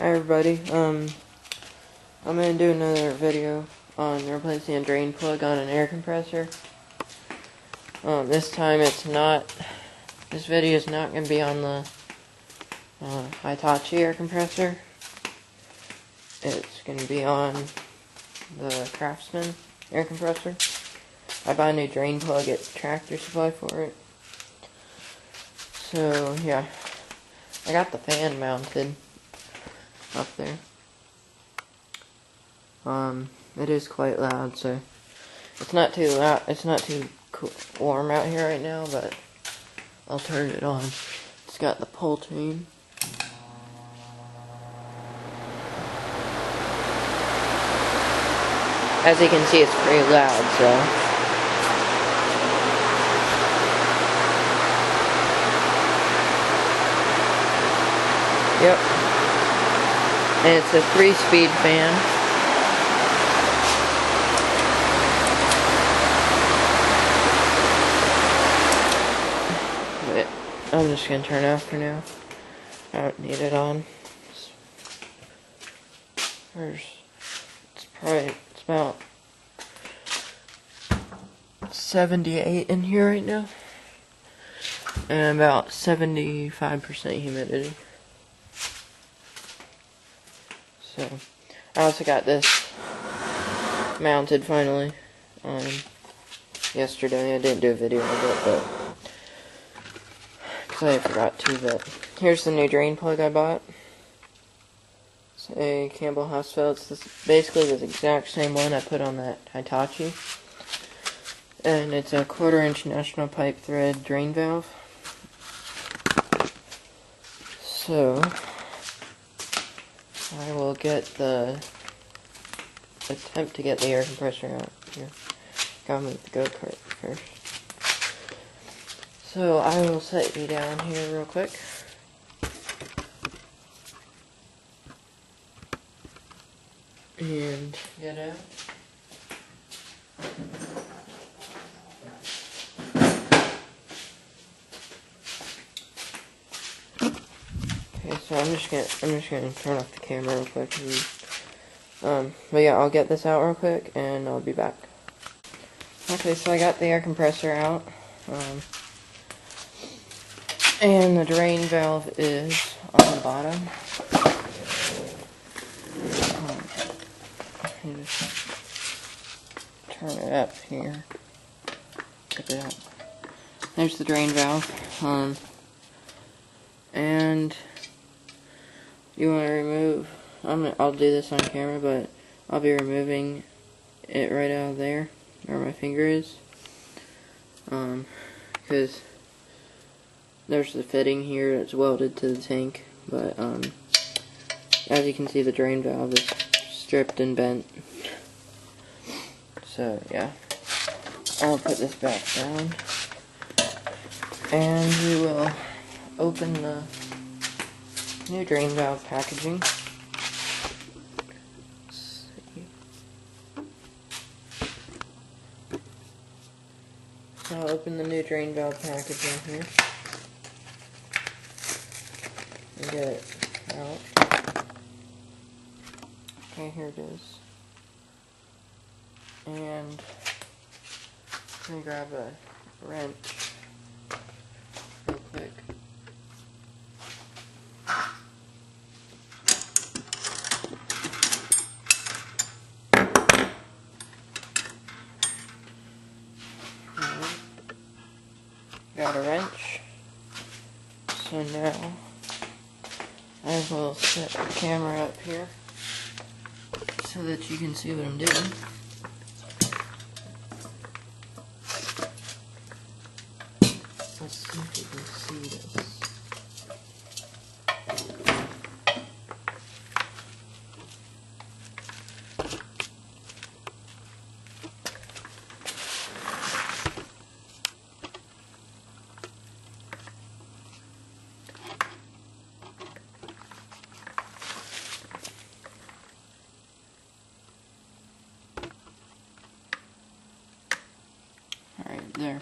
Hi everybody, I'm going to do another video on replacing a drain plug on an air compressor. This time this video is not going to be on the Hitachi air compressor. It's going to be on the Craftsman Air Compressor. I bought a new drain plug at Tractor Supply for it. So yeah, I got the fan mounted up there. It is quite loud, so it's not too loud. It's not too warm out here right now, but I'll turn it on. It's got the pull chain. As you can see, it's pretty loud, so. Yep. And it's a 3-speed fan. But I'm just going to turn it off for now. I don't need it on. It's about 78 in here right now. And about 75% humidity. So, I also got this mounted finally yesterday. I didn't do a video of it, but because I forgot to. But here's the new drain plug I bought. It's a Campbell Hospital. It's basically the exact same one I put on that Hitachi, and it's a 1/4-inch national pipe thread drain valve. So I will attempt to get the air compressor out here. Gotta move the go-kart first. So I will set you down here real quick. And get out. Okay, so I'm just gonna turn off the camera real quick. But yeah, I'll get this out real quick and I'll be back. Okay, so I got the air compressor out. And the drain valve is on the bottom. You just turn it up here. Get it out. There's the drain valve. And you want to remove, I'll do this on camera, but I'll be removing it right out of there where my finger is, because there's the fitting here that's welded to the tank, but as you can see, the drain valve is stripped and bent. So yeah, I'll put this back down and we will open the new drain valve packaging. Let's see. So I'll open the new drain valve packaging here and get it out. Okay, here it is. And let me grab a wrench real quick. Got a wrench. So now I will set the camera up here so that you can see what I'm doing. Let's see if you can see this. Alright, there.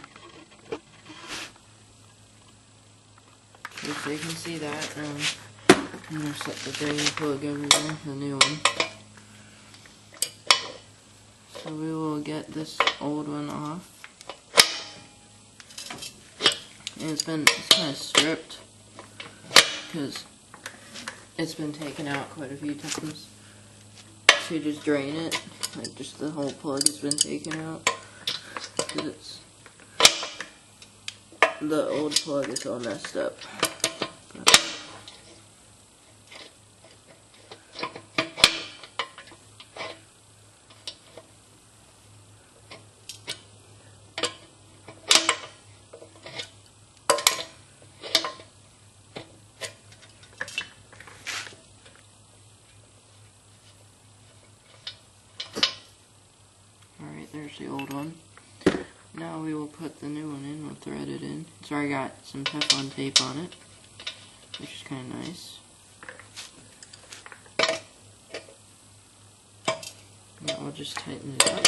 So you can see that. I'm going to set the drain plug over there, the new one. So we will get this old one off. And it's kind of stripped because it's been taken out quite a few times. So you just drain it, like just the whole plug has been taken out. Because the old plug is all messed up. Alright, there's the old one. Now we will put the new one in, we'll thread it in. It's already got some Teflon tape on it, which is kind of nice. Now we'll just tighten it up.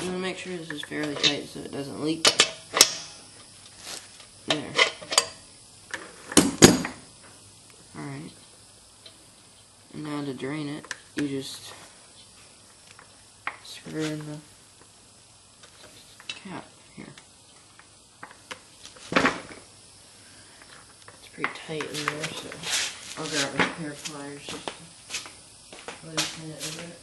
You want to make sure this is fairly tight so it doesn't leak. There. Alright. And now to drain it, you just screw in the cap here. It's pretty tight in there, so I'll grab a pair of pliers just to loosen it a bit.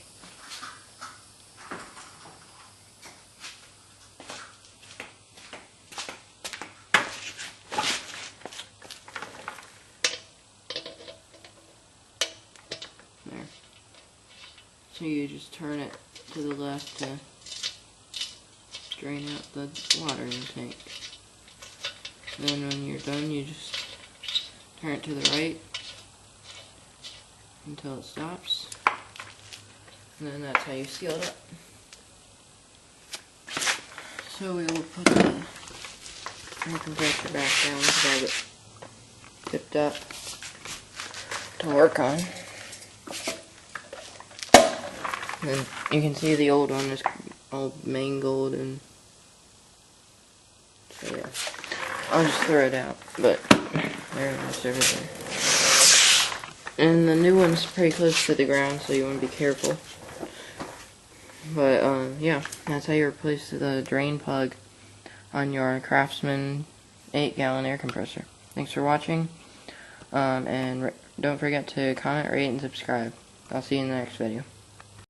There. So you just turn it to the left to drain out the water in the tank. Then when you're done, you just turn it to the right until it stops. And then that's how you seal it up. So we will put the air compressor back down because I have it tipped up to work on. And you can see the old one is all mangled, and so yeah, I'll just throw it out, but there it is, everything. And the new one's pretty close to the ground, so you want to be careful. But yeah, that's how you replace the drain plug on your Craftsman 8-gallon air compressor. Thanks for watching, and don't forget to comment, rate, and subscribe. I'll see you in the next video.